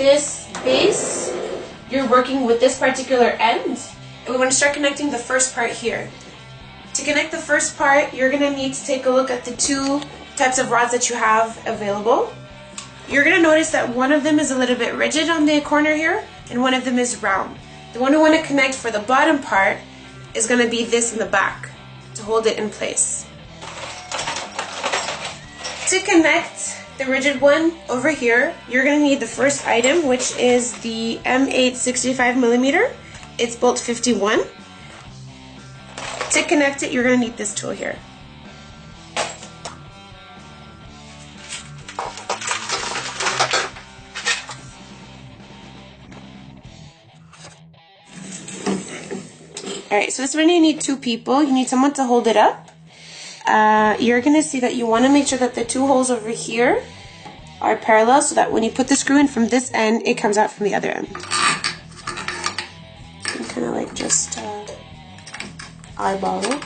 this base, you're working with this particular end. And we're going to start connecting the first part here. To connect the first part, you're going to need to take a look at the two types of rods that you have available. You're going to notice that one of them is a little bit rigid on the corner here, and one of them is round. The one we want to connect for the bottom part is going to be this in the back to hold it in place. To connect the rigid one over here, you're going to need the first item, which is the M8 65mm. It's bolt 51. To connect it, you're going to need this tool here. Alright, so this one you need two people. You need someone to hold it up. You're going to see that you want to make sure that the two holes over here are parallel so that when you put the screw in from this end, it comes out from the other end. And kind of like just eyeball it.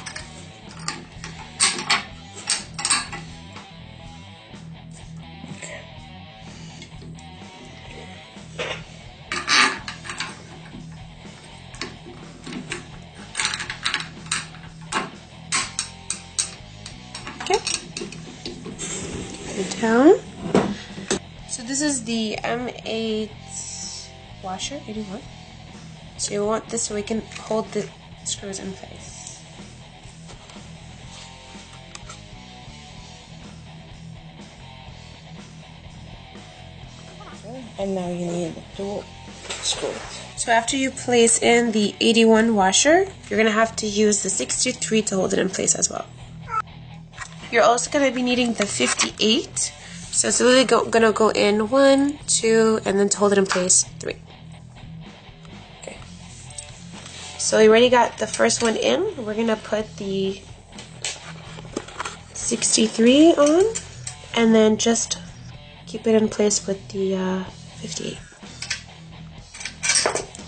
Okay. Put it down. So this is the M8 washer, 81. So you want this so we can hold the screws in place. And now you need to screw it. So after you place in the 81 washer, you're going to have to use the 63 to hold it in place as well. You're also going to be needing the 58. So it's literally going to go in 1, 2, and then to hold it in place, 3. Okay. So we already got the first one in. We're going to put the 63 on, and then just keep it in place with the 58.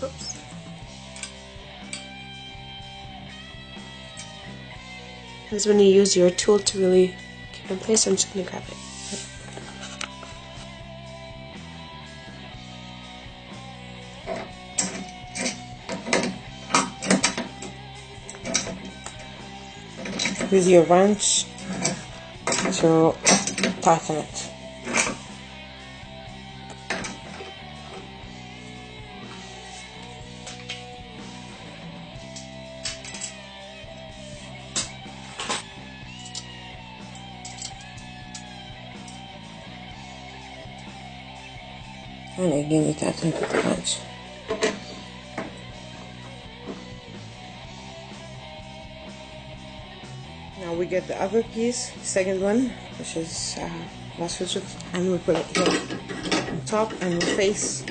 Oops. This is when you use your tool to really keep it in place, so I'm just going to grab it. Use your wrench to tighten it. And again you tighten with the wrench. Now we get the other piece, second one, which is last rigid, and we put it here on top, and we face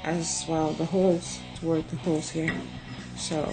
as well the holes toward the holes here. So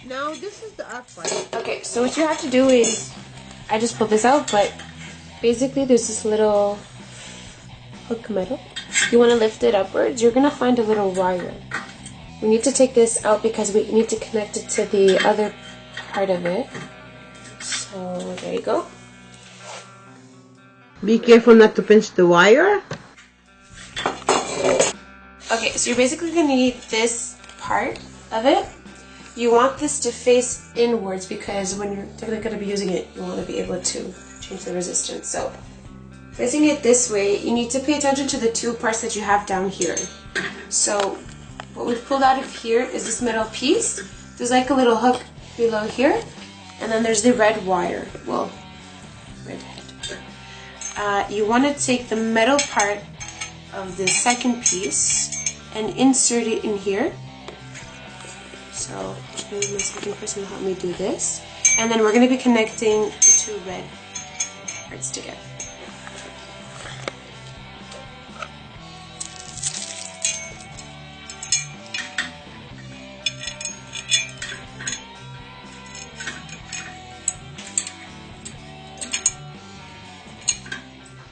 now this is the upright. Okay, so what you have to do is, I just pulled this out, but basically there's this little hook metal. You want to lift it upwards. You're going to find a little wire. We need to take this out because we need to connect it to the other part of it. So there you go. Be careful not to pinch the wire. Okay, so you're basically going to need this part of it. You want this to face inwards because when you're technically going to be using it, you want to be able to change the resistance. So facing it this way, you need to pay attention to the two parts that you have down here. So what we've pulled out of here is this metal piece. There's like a little hook below here, and then there's the red wire. Well, red head. You want to take the metal part of the second piece and insert it in here. So I'm just going to use my second person to help me do this. And then we're going to be connecting the two red parts together.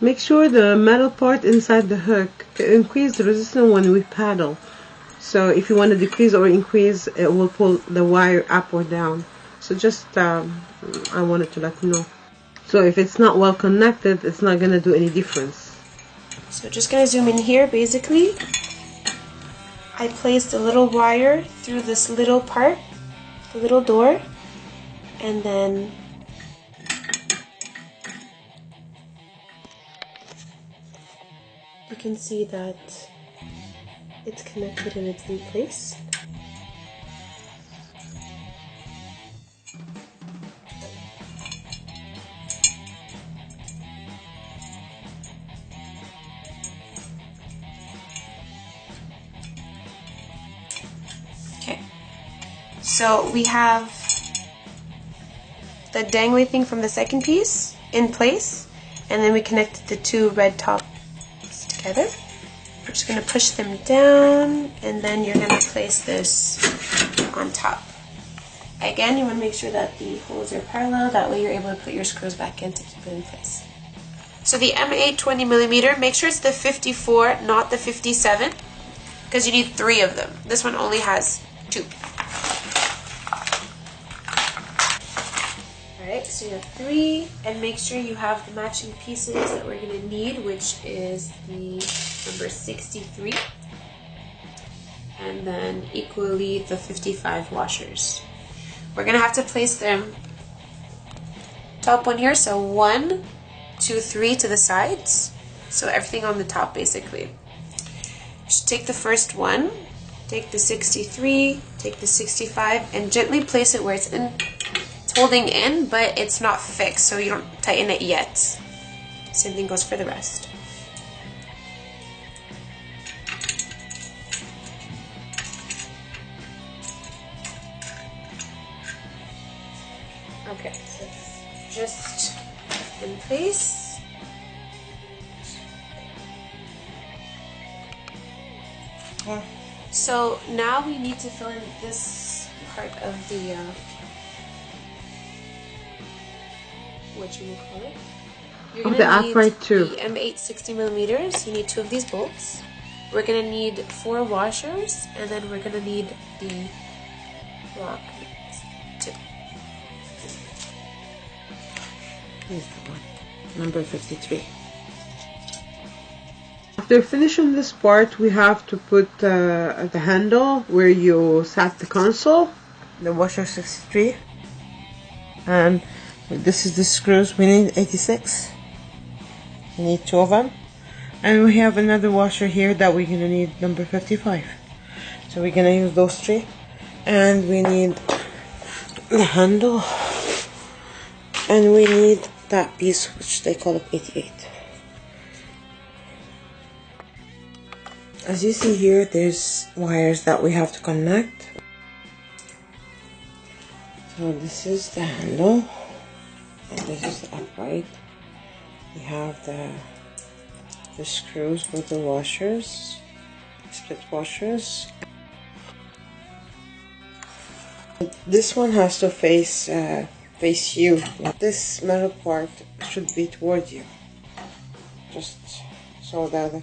Make sure the metal part inside the hook increase the resistance when we paddle. So if you want to decrease or increase, it will pull the wire up or down. So just, I wanted to let you know. So if it's not well connected, it's not going to do any difference. So just going to zoom in here. Basically, I placed a little wire through this little part, the little door, and then you can see that it's connected and it's in place. Okay, so we have the dangly thing from the second piece in place, and then we connected the two red tops together. We're just going to push them down, and then you're going to place this on top. Again, you want to make sure that the holes are parallel, that way you're able to put your screws back in to keep it in place. So the M8 20mm, make sure it's the 54, not the 57, because you need 3 of them. This one only has 2. Alright, so you have 3, and make sure you have the matching pieces that we're going to need, which is the number 63, and then equally the 55 washers. We're going to have to place them top one here, so 1, 2, 3 to the sides, so everything on the top basically. Just take the first one, take the 63, take the 65, and gently place it where it's in. It's holding in, but it's not fixed, so you don't tighten it yet. Same thing goes for the rest. Okay, so it's just in place. Yeah. So now we need to fill in this part of the what you will call it. You're Of the upright tube. The M8 60mm. You need 2 of these bolts. We're gonna need 4 washers, and then we're gonna need the lock too. Here's the one, number 53. After finishing this part, we have to put the handle where you sat the console, the washer 63, and this is the screws. We need 86. We need 2 of them, and we have another washer here that we're gonna need, number 55. So we're gonna use those 3, and we need the handle, and we need that piece which they call it 88. As you see here, there's wires that we have to connect. So this is the handle, and this is the upright. We have the screws with the washers, split washers. This one has to face you. This metal part should be toward you, just so that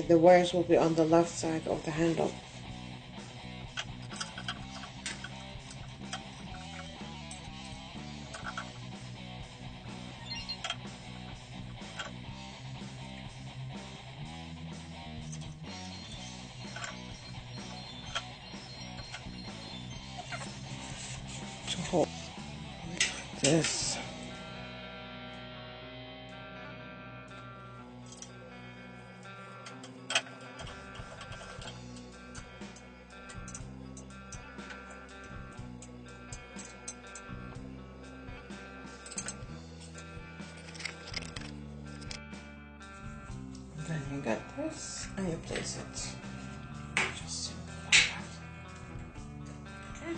the wires will be on the left side of the handle. So hold this. and you place it. Just like that. Okay.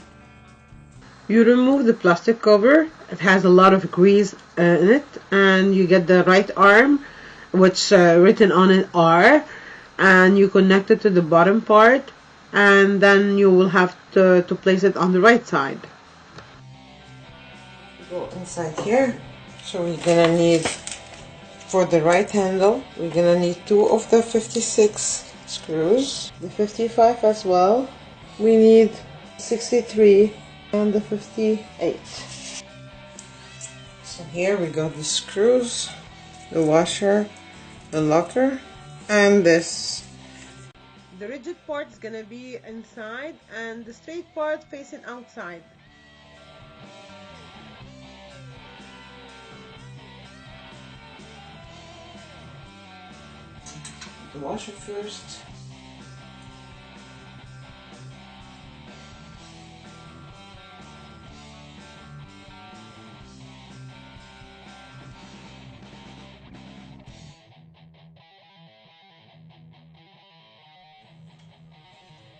You remove the plastic cover. It has a lot of grease in it, and you get the right arm, which written on it R, and you connect it to the bottom part, and then you will have to place it on the right side. Go inside here. So we're gonna need, for the right handle, we're gonna need 2 of the 56 screws, the 55 as well. We need 63 and the 58. So here we got the screws, the washer, the locker, and this. The rigid part is gonna be inside and the straight part facing outside. The washer first.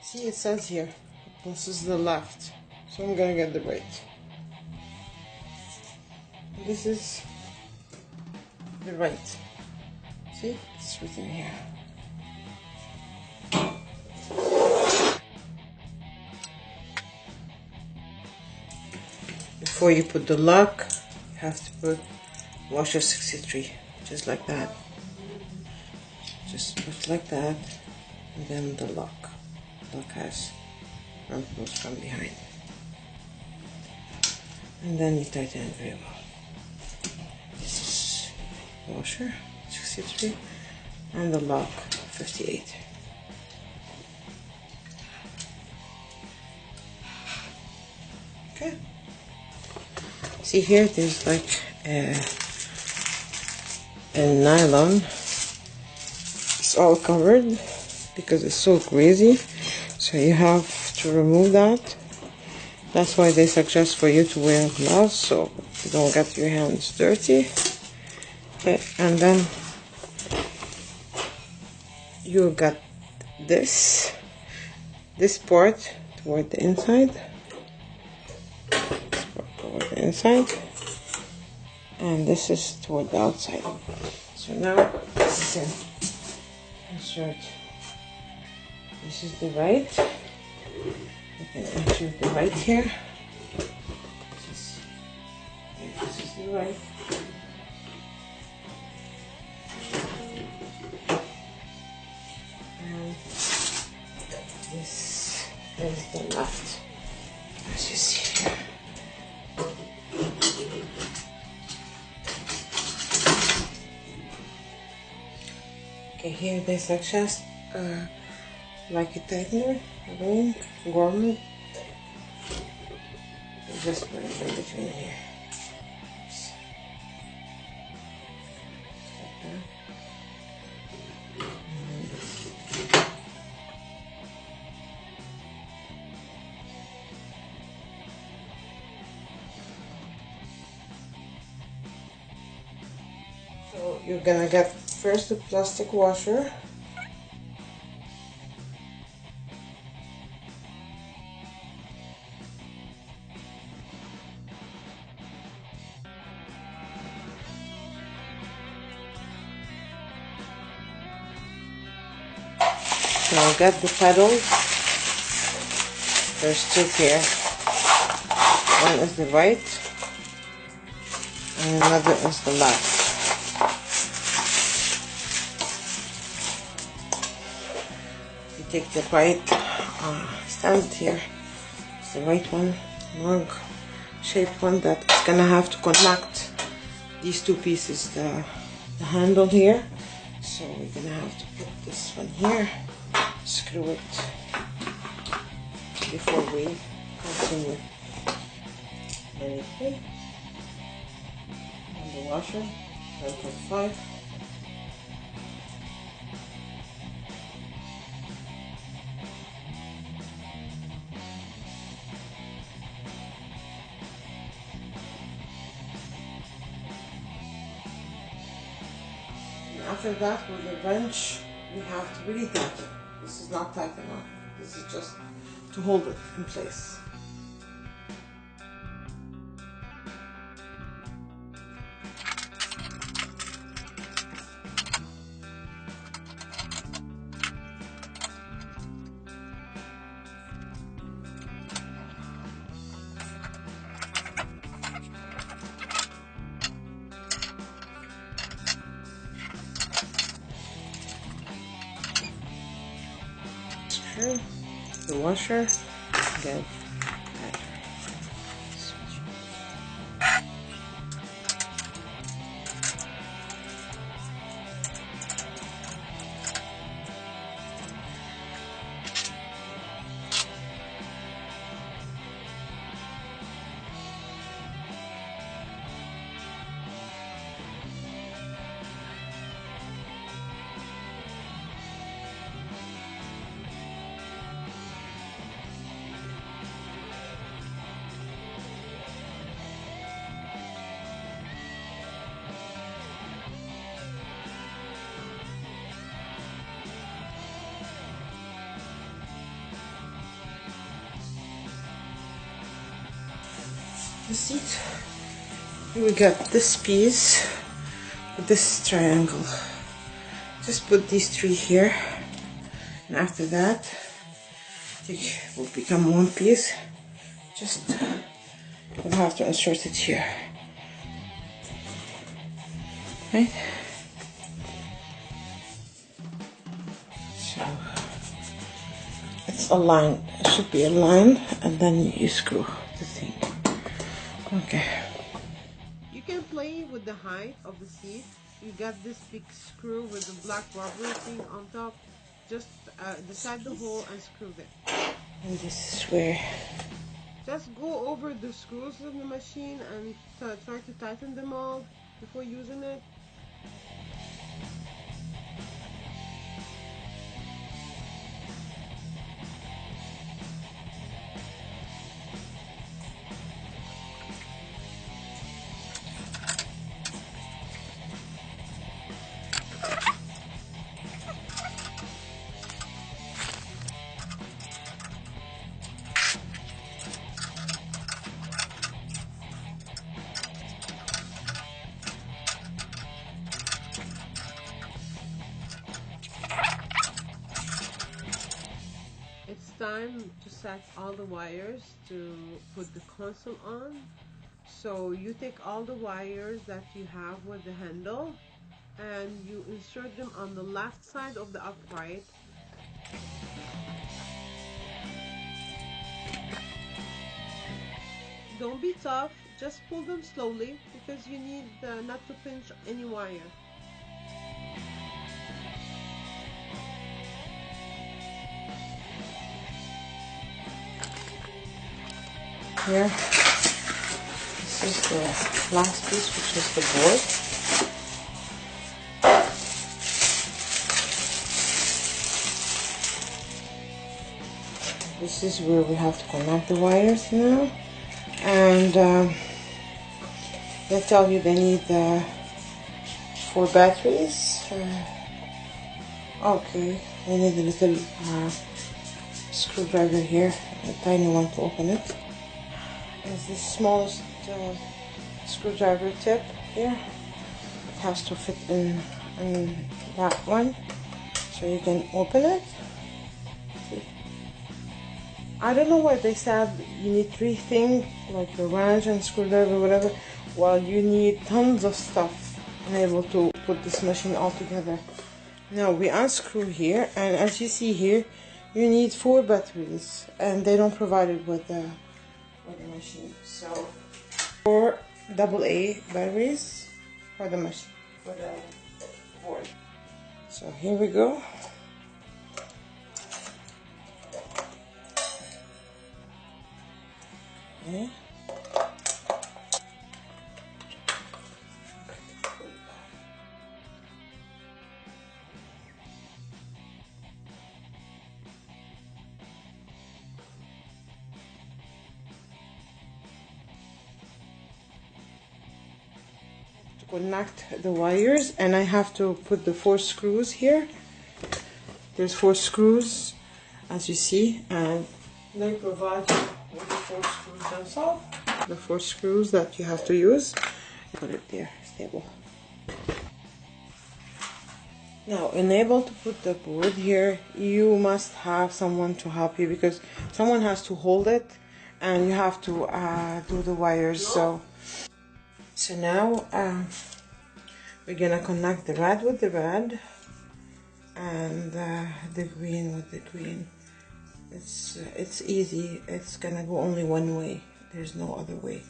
See, it says here, this is the left, so I'm gonna get the right. This is the right. See, it's written here. Before you put the lock, you have to put washer 63, just like that. Just put like that, and then the lock. Lock has front close from behind, and then you tighten it very well. This is washer 63 and the lock 58. Okay. See here, there's like a nylon. It's all covered because it's so greasy. So you have to remove that. That's why they suggest for you to wear gloves so you don't get your hands dirty. Okay, and then you got this part toward the inside. This part toward the inside. And this is toward the outside. So now this is in. Insert. This is the right. You can insert the right here. This is the right. And this is the left, as you see here. Okay, here there's like just like a tightener, ring, garment. Just put it in between here. So you're gonna get first the plastic washer. Now get the pedals. There's 2 here. One is the right and another is the left. You take the right stand here. It's the right one, long shaped one that is gonna have to connect these 2 pieces, the handle here. So we're gonna have to put this one here. Screw it before we continue. Anything. And the washer, 1.5. After that, with the wrench, we have to really tighten. This is not tight enough. This is just to hold it in place. The washer, then the seat. We got this piece, this triangle. Just put these three here, and after that, it will become one piece. Just we'll have to insert it here, right? So it's aligned. It should be aligned, and then you screw the thing. Okay. You can play with the height of the seat. You got this big screw with the black rubber thing on top. Just decide the hole and screw it. And this is where. Just go over the screws in the machine and try to tighten them all before using it. It's time to set all the wires to put the console on. So you take all the wires that you have with the handle and you insert them on the left side of the upright. Don't be tough, just pull them slowly because you need not to pinch any wire. Here, this is the last piece, which is the board. This is where we have to connect the wires now, and they tell you they need 4 batteries. Okay, I need a little screwdriver here, a tiny one to open it. Is the smallest screwdriver tip here. It has to fit in that one, so you can open it. See? I don't know why they said you need 3 things like a wrench and screwdriver, whatever. Well, you need tons of stuff and able to put this machine all together. Now we unscrew here, and as you see here, you need 4 batteries, and they don't provide it with the machine. So 4 AA batteries for the machine, for the board. So here we go. Okay. Connect the wires, and I have to put the 4 screws here, There's 4 screws, as you see, and they provide you with the 4 screws themselves. The 4 screws that you have to use. Put it there, stable. Now, enable to put the board here, you must have someone to help you because someone has to hold it and you have to do the wires. So now we're gonna connect the red with the red and the green with the green. It's easy. It's gonna go only one way. There's no other way.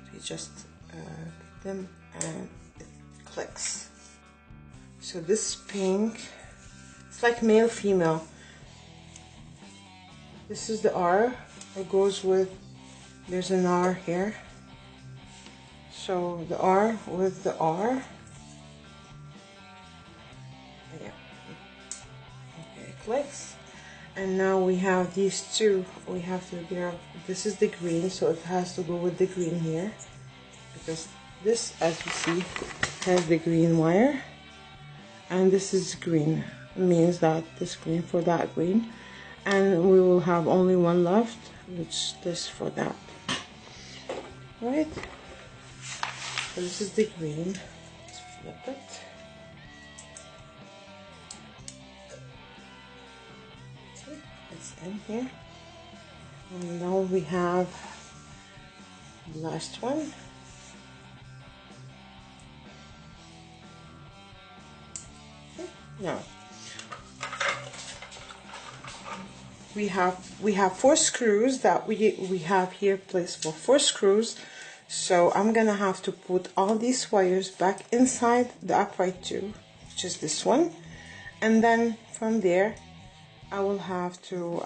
So you just put them and it clicks. So this pink, it's like male female. This is the R. It goes with, there's an R here. So the R with the R. Yeah. Okay, it clicks. And now we have these two. We have to get, this is the green, so it has to go with the green here. Because this, as you see, has the green wire. And this is green, means that this green for that green, and we will have only one left, which this for that. Right? So this is the green. Let's flip it. Okay, it's in here. And now we have the last one. Now we have 4 screws that we have here placed for 4 screws. So I'm gonna have to put all these wires back inside the upright tube, which is this one, and then from there I will have to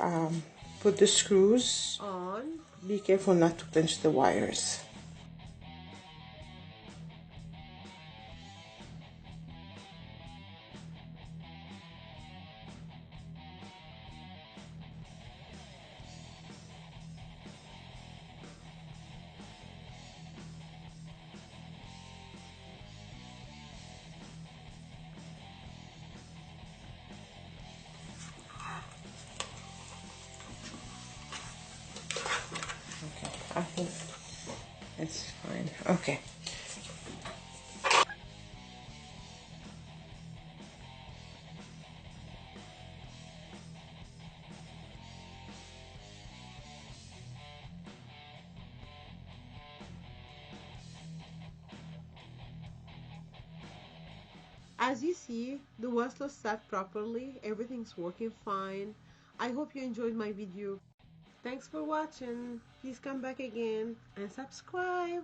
put the screws on. Be careful not to pinch the wires. Okay, I think it's fine. Okay. As you see, the Westlaw set properly. Everything's working fine. I hope you enjoyed my video. Thanks for watching. Please come back again and subscribe.